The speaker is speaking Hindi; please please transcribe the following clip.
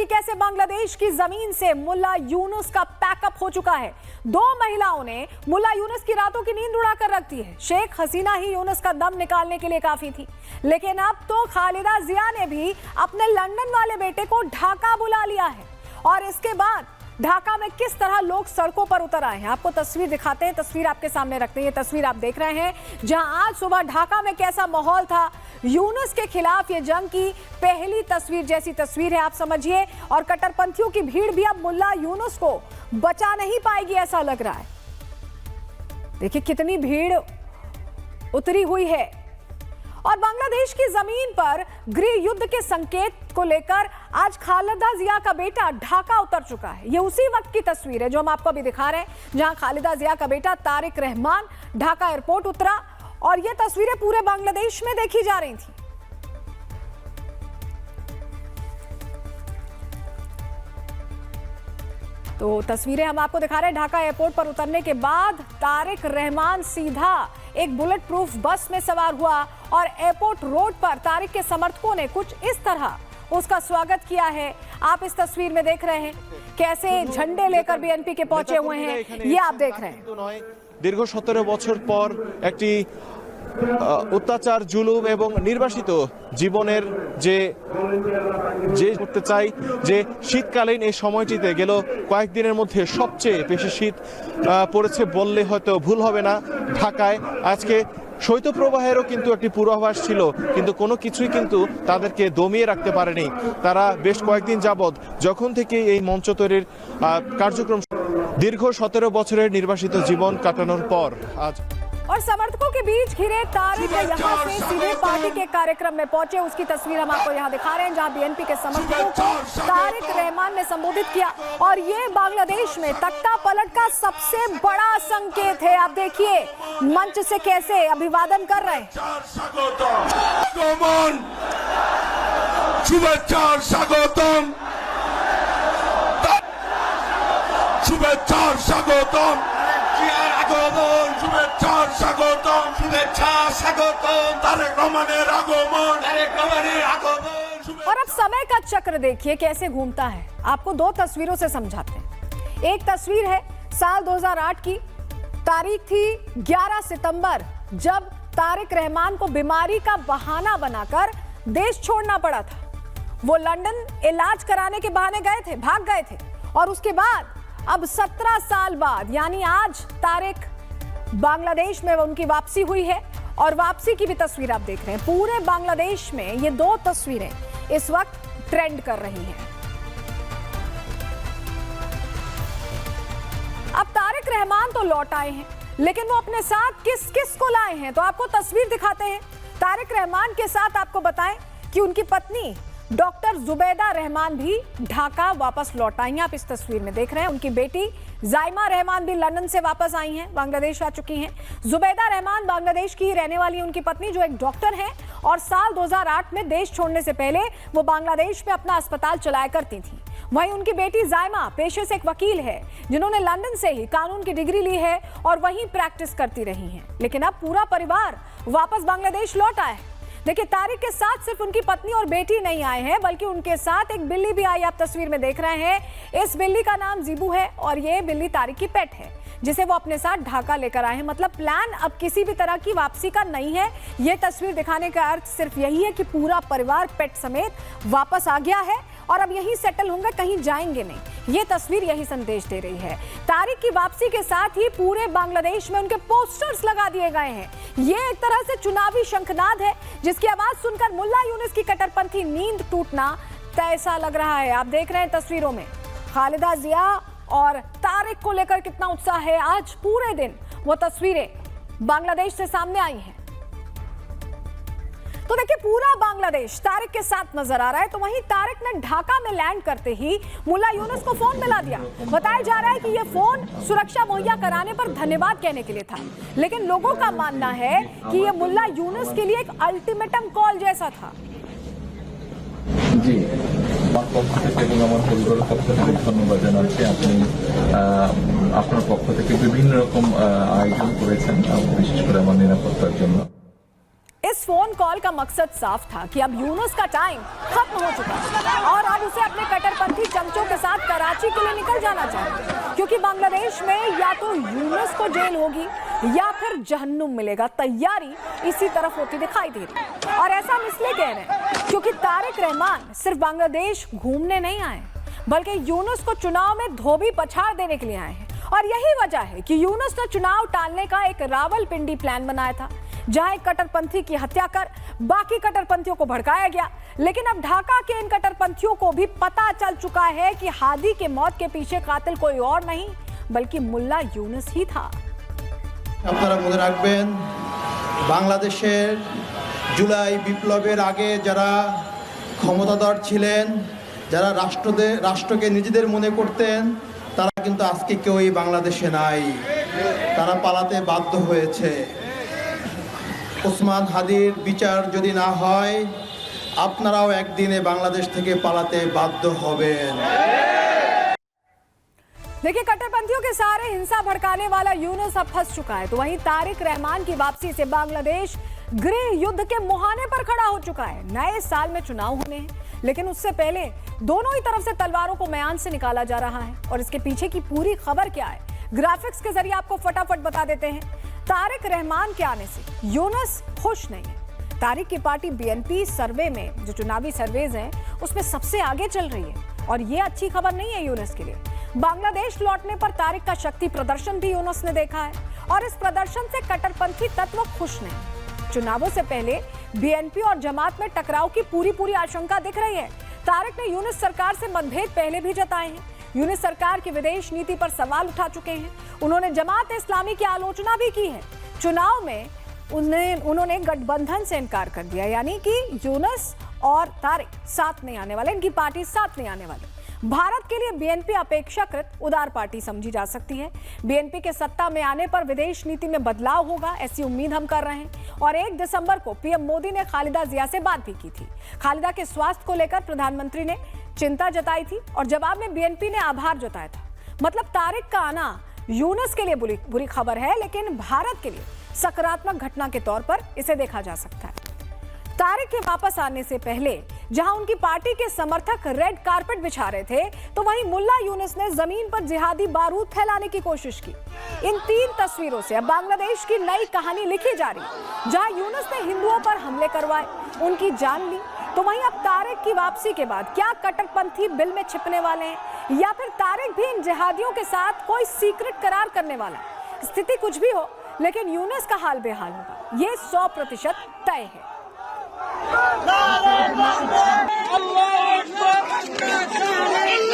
कि कैसे बांग्लादेश की जमीन से मुल्ला यूनुस का पैकअप हो चुका है। 2 महिलाओं ने मुल्ला यूनुस की रातों की नींद उड़ा कर रख दी है। शेख हसीना ही यूनुस का दम निकालने के लिए काफी थी, लेकिन अब तो खालिदा जिया ने भी अपने लंदन वाले बेटे को ढाका बुला लिया है। और इसके बाद ढाका में किस तरह लोग सड़कों पर उतर आए हैं, आपको तस्वीर दिखाते हैं। तस्वीर आपके सामने रखते हैं। ये तस्वीर आप देख रहे हैं जहां आज सुबह ढाका में कैसा माहौल था। यूनुस के खिलाफ ये जंग की पहली तस्वीर जैसी तस्वीर है, आप समझिए। और कट्टरपंथियों की भीड़ भी अब मुल्ला यूनुस को बचा नहीं पाएगी, ऐसा लग रहा है। देखिए कितनी भीड़ उतरी हुई है। और बांग्लादेश की जमीन पर गृह युद्ध के संकेत को लेकर आज खालिदा जिया का बेटा ढाका उतर चुका है। ये उसी वक्त की तस्वीर है जो हम आपको अभी दिखा रहे हैं, जहां खालिदा जिया का बेटा तारिक रहमान ढाका एयरपोर्ट उतरा। और ये तस्वीरें पूरे बांग्लादेश में देखी जा रही थी। तो तस्वीरें हम आपको दिखा रहे हैं। ढाका एयरपोर्ट पर उतरने के बाद तारिक रहमान सीधा एक बुलेट प्रूफ बस में सवार हुआ और एयरपोर्ट रोड पर तारिक के समर्थकों ने कुछ इस तरह उसका स्वागत किया है। आप इस तस्वीर में देख रहे हैं कैसे झंडे लेकर बीएनपी के पहुंचे हुए हैं, ये आप देख रहे हैं। दीर्घ 17 বছর পর একটি অত্যাচার জুলুম এবং নির্বাসিত জীবনের যে করতে চাই যে শীতকালীন এই সময়টিতে গেল কয়েকদিনের মধ্যে সবচেয়ে বেশি শীত পড়েছে বললে হয়তো ভুল হবে না। ঢাকায় আজকে শৈত্যপ্রবাহেরও কিন্তু একটি পূর্বাভাস ছিল, কিন্তু কোনো কিছুই কিন্তু তাদেরকে দমিয়ে রাখতে পারেনি। তারা বেশ কয়েকদিন যাবৎ যখন থেকে এই মঞ্চ তৈরির কার্যক্রম দীর্ঘ 17 বছরের নির্বাসিত জীবন কাটানোর পর আজ और समर्थकों के बीच घिरे तारिक यहां से सीधे पार्टी के कार्यक्रम में पहुंचे। उसकी तस्वीर हम आपको यहां दिखा रहे हैं जहां बीएनपी के समर्थकों को तारिक रहमान ने संबोधित किया। और ये बांग्लादेश में तख्ता पलट का सबसे बड़ा संकेत है। आप देखिए मंच से कैसे अभिवादन कर रहे हैं। और अब समय का चक्र देखिए कैसे घूमता है। आपको 2 तस्वीरों से समझाते हैं। एक तस्वीर है साल 2008 की, तारीख थी 11 सितंबर, जब तारिक रहमान को बीमारी का बहाना बनाकर देश छोड़ना पड़ा था। वो लंदन इलाज कराने के बहाने गए थे, भाग गए थे। और उसके बाद अब 17 साल बाद यानी आज तारिक बांग्लादेश में उनकी वापसी हुई है। और वापसी की भी तस्वीर आप देख रहे हैं। पूरे बांग्लादेश में ये 2 तस्वीरें इस वक्त ट्रेंड कर रही हैं। अब तारिक रहमान तो लौट आए हैं, लेकिन वो अपने साथ किस किस को लाए हैं, तो आपको तस्वीर दिखाते हैं। तारिक रहमान के साथ आपको बताएं कि उनकी पत्नी डॉक्टर जुबैदा रहमान भी ढाका वापस लौट आई हैं। आप इस तस्वीर में देख रहे हैं। उनकी बेटी जाइमा रहमान भी लंदन से वापस आई हैं, बांग्लादेश आ चुकी हैं। जुबैदा रहमान बांग्लादेश की ही रहने वाली उनकी पत्नी, जो एक डॉक्टर हैं और साल 2008 में देश छोड़ने से पहले वो बांग्लादेश में अपना अस्पताल चलाया करती थी। वहीं उनकी बेटी जाइमा पेशे से एक वकील है, जिन्होंने लंदन से ही कानून की डिग्री ली है और वहीं प्रैक्टिस करती रही हैं। लेकिन अब पूरा परिवार वापस बांग्लादेश लौट आया है। देखिए तारिक के साथ सिर्फ उनकी पत्नी और बेटी नहीं आए हैं, बल्कि उनके साथ एक बिल्ली भी आई। आप तस्वीर में देख रहे हैं। इस बिल्ली का नाम जीबू है और ये बिल्ली तारिक की पेट है, जिसे वो अपने साथ ढाका लेकर आए हैं। मतलब प्लान अब किसी भी तरह की वापसी का नहीं है। ये तस्वीर दिखाने का अर्थ सिर्फ यही है कि पूरा परिवार पेट समेत वापस आ गया है और अब यहीं सेटल होंगे, कहीं जाएंगे नहीं। ये तस्वीर यही संदेश दे रही है। तारिक की वापसी के साथ ही पूरे बांग्लादेश में उनके पोस्टर्स लगा दिए गए हैं। ये एक तरह से चुनावी शंखनाद है, जिसकी आवाज सुनकर मुल्ला यूनुस की कट्टरपंथी नींद टूटना तय सा लग रहा है। आप देख रहे हैं तस्वीरों में खालिदा जिया और तारिक को लेकर कितना उत्साह है। आज पूरे दिन वो तस्वीरें बांग्लादेश से सामने आई हैं। तो देखिए पूरा बांग्लादेश तारिक के साथ नजर आ रहा है। तो वहीं तारिक ने ढाका में लैंड करते ही मुल्ला यूनुस को फोन मिला दिया। बताया जा रहा है कि यह फोन सुरक्षा मुहैया कराने पर धन्यवाद कहने के लिए था, लेकिन लोगों का मानना है कि यह मुल्ला यूनुस के लिए एक अल्टीमेटम कॉल जैसा था। जी আমার পক্ষ থেকে এবং আমার পরিবারের পক্ষ থেকে ধন্যবাদ জানাচ্ছি। আপনি আপনার পক্ষ থেকে বিভিন্ন রকম আয়োজন করেছেন, বিশেষ করে আমার নিরাপত্তার জন্য। इस फोन कॉल का मकसद साफ था कि अब यूनुस का टाइम खत्म हो चुका है और अब उसे अपने कट्टरपंथी कराची के लिए निकल जाना चाहिए, क्योंकि बांग्लादेश में या तो यूनुस को जेल होगी या फिर जहन्नुम मिलेगा। तैयारी इसी तरफ होती दिखाई दे रही है। और ऐसा हम इसलिए कह रहे हैं क्योंकि तारिक रहमान सिर्फ बांग्लादेश घूमने नहीं आए, बल्कि यूनुस को चुनाव में धोबी पछाड़ देने के लिए आए हैं। और यही वजह है कि यूनुस ने चुनाव टालने का एक रावलपिंडी प्लान बनाया था, जहां एक कट्टरपंथी की हत्या कर बाकी कट्टरपंथियों को भड़काया गया। लेकिन अब ढाका के इन कट्टरपंथियों को भी पता चल चुका है कि हादी के मौत के पीछे कातिल कोई और नहीं बल्कि मुल्ला यूनुस ही था। আপনারা মনে রাখবেন, বাংলাদেশের জুলাই বিপ্লবের আগে যারা ক্ষমতাধর ছিলেন, যারা রাষ্ট্রকে নিজেদের মনে করতেন, তারা কিন্তু আজকে কেউই বাংলাদেশে নাই। তারা পালাতে বাধ্য হয়েছে। ওসমান হাদির বিচার যদি না হয়, আপনারাও একদিনে বাংলাদেশ থেকে পালাতে বাধ্য হবেন। देखिए, कट्टरपंथियों के सहारे हिंसा भड़काने वाला यूनुस अब फंस चुका है, तो वहीं तारिक रहमान की वापसी से बांग्लादेश गृह युद्ध के मुहाने पर खड़ा हो चुका है। नए साल में चुनाव होने हैं, लेकिन उससे पहले दोनों ही तरफ से तलवारों को म्यान से निकाला जा रहा है। और इसके पीछे की पूरी खबर क्या है, ग्राफिक्स के जरिए आपको फटाफट बता देते हैं। तारिक रहमान के आने से यूनुस खुश नहीं है। तारिक की पार्टी बीएनपी सर्वे में, जो चुनावी सर्वेज हैं, उसमें सबसे आगे चल रही है और ये अच्छी खबर नहीं है यूनुस के लिए। बांग्लादेश लौटने पर तारिक का शक्ति प्रदर्शन भी यूनुस ने देखा है और इस प्रदर्शन से कट्टरपंथी तत्व खुश नहीं। चुनावों से पहले बीएनपी और जमात में टकराव की पूरी आशंका दिख रही है। तारिक ने यूनुस सरकार से मतभेद पहले भी जताए हैं। यूनुस सरकार की विदेश नीति पर सवाल उठा चुके हैं। उन्होंने जमात इस्लामी की आलोचना भी की है। चुनाव में उन्होंने गठबंधन से इनकार कर दिया, यानी कि यूनुस और तारिक साथ नहीं आने वाले, इनकी पार्टी साथ नहीं आने वाली। भारत के लिए बीएनपी अपेक्षाकृत उदार पार्टी समझी जा सकती है। बीएनपी के सत्ता में आने पर विदेश नीति में बदलाव होगा, ऐसी उम्मीद हम कर रहे हैं। और 1 दिसंबर को पीएम मोदी ने खालिदा जिया से बात भी की थी। खालिदा के स्वास्थ्य को लेकर प्रधानमंत्री ने चिंता जताई थी और जवाब में बीएनपी ने आभार जताया था। मतलब तारिक का आना यूनुस के लिए बुरी खबर है, लेकिन भारत के लिए सकारात्मक घटना के तौर पर इसे देखा जा सकता है। तारिक के वापस आने से पहले जहां उनकी पार्टी के समर्थक रेड कारपेट बिछा रहे थे, तो वहीं मुल्ला यूनुस ने जमीन पर जिहादी बारूद फैलाने की कोशिश की। इन 3 तस्वीरों से अब बांग्लादेश की नई कहानी लिखी जा रही। जहां यूनुस ने हिंदुओं पर हमले करवाए, उनकी जान ली, तो वहीं अब तारिक की वापसी के बाद क्या कट्टरपंथी बिल में छिपने वाले हैं या फिर तारिक भी इन जिहादियों के साथ कोई सीक्रेट करार करने वाला है। स्थिति कुछ भी हो, लेकिन यूनुस का हाल बेहाल होगा, ये 100% तय है। अल्लाह